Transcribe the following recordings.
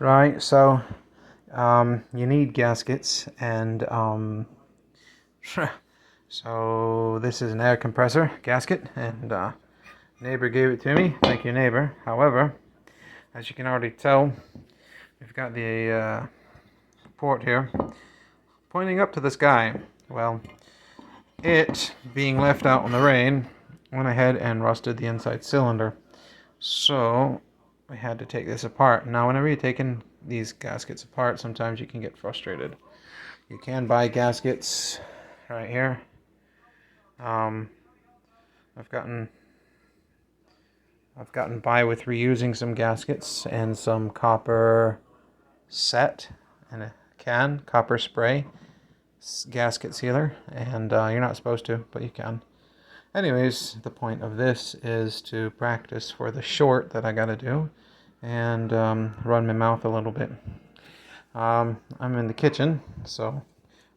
Right, so you need gaskets, and so this is an air compressor gasket, and neighbor gave it to me. Thank you, neighbor. However, as you can already tell, we've got the port here pointing up to the sky. Well, it, being left out in the rain, went ahead and rusted the inside cylinder. So we had to take this apart. Now, whenever you're taking these gaskets apart, sometimes you can get frustrated. You can buy gaskets right here. I've gotten by with reusing some gaskets and some copper set in a can, copper spray gasket sealer, and you're not supposed to, but you can. Anyways, the point of this is to practice for the short that I gotta do, and run my mouth a little bit. I'm in the kitchen, so I'm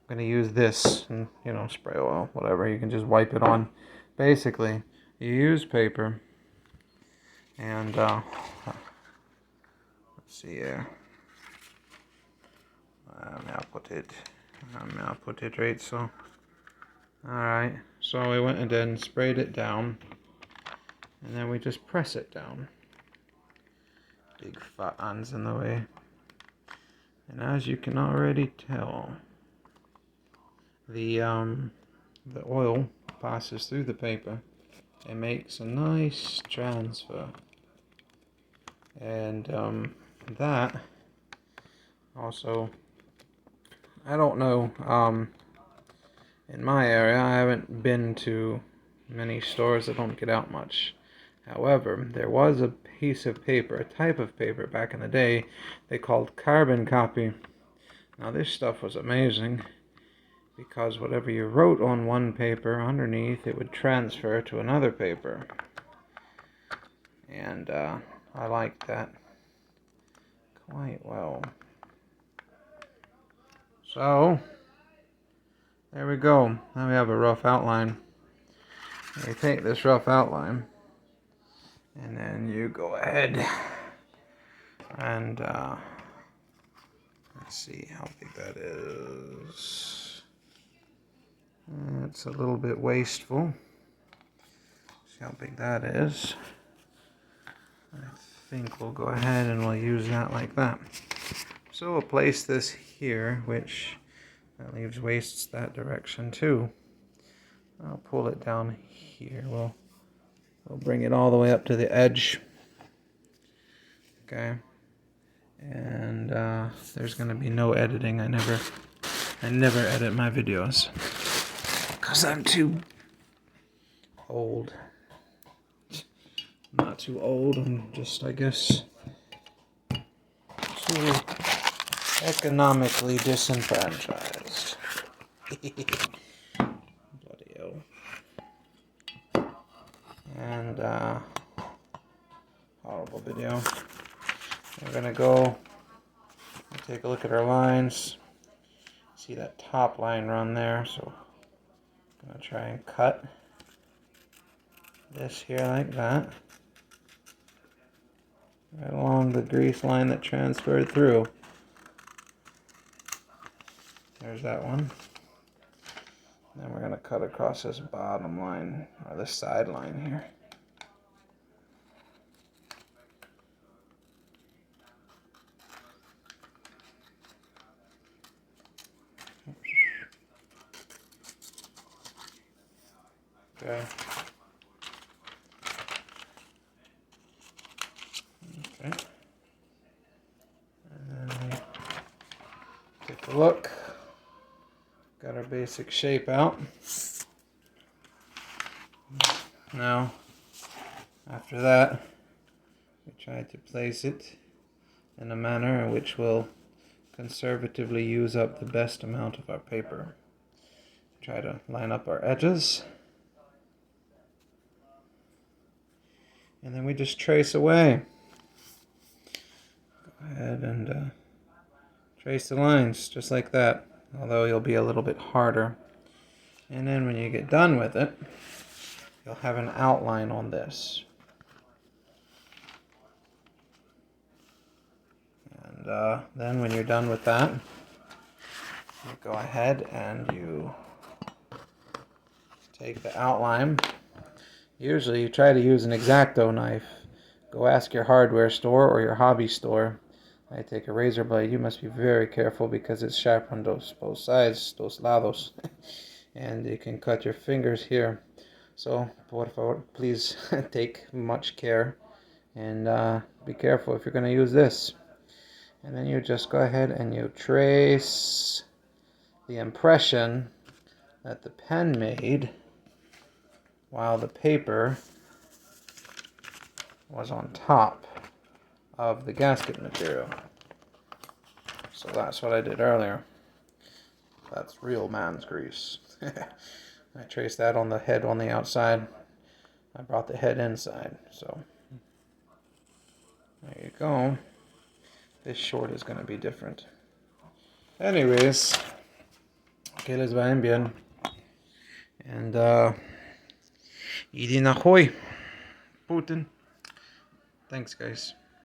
gonna use this, and spray oil, whatever. You can just wipe it on. Basically, you use paper, and let's see here. I'll put it right. So, all right. So we went and then sprayed it down, and then we just press it down. Big fat hands in the way. And as you can already tell, the oil passes through the paper and makes a nice transfer. And that also, I don't know, in my area, I haven't been to many stores that don't get out much. However, there was a piece of paper, a type of paper back in the day they called carbon copy. Now this stuff was amazing because whatever you wrote on one paper underneath, it would transfer to another paper. And I liked that quite well. So there we go. Now we have a rough outline. You take this rough outline, and then you go ahead and let's see how big that is. It's a little bit wasteful. See how big that is. I think we'll go ahead and we'll use that like that. So we'll place this here, which that leaves wastes that direction too. I'll pull it down here. We'll bring it all the way up to the edge. Okay. And there's going to be no editing. I never edit my videos because I'm too old. I'm not too old. I'm just, I guess, too economically disenfranchised. Bloody hell. And horrible video. We're gonna go take a look at our lines. See that top line run there, so I'm gonna try and cut this here like that, right along the grease line that transferred through. There's that one. Then we're gonna cut across this bottom line, or this side line here. Okay. Okay. And then we take a look. Got our basic shape out. Now, after that, we try to place it in a manner in which will conservatively use up the best amount of our paper. Try to line up our edges. And then we just trace away. Go ahead and trace the lines just like that, although you'll be a little bit harder. And then when you get done with it, you'll have an outline on this. And then when you're done with that, you go ahead and you take the outline. Usually you try to use an X-Acto knife. Go ask your hardware store or your hobby store. I take a razor blade. You must be very careful because it's sharp on both sides, dos lados. And you can cut your fingers here. So, por favor, please take much care. And be careful if you're going to use this. And then you just go ahead and you trace the impression that the pen made while the paper was on top of the gasket material. So that's what I did earlier. That's real man's grease. I traced that on the head on the outside. I brought the head inside. So there you go. This short is going to be different. Anyways, que les vayan bien. And Idin ahoy, Putin. Thanks, guys.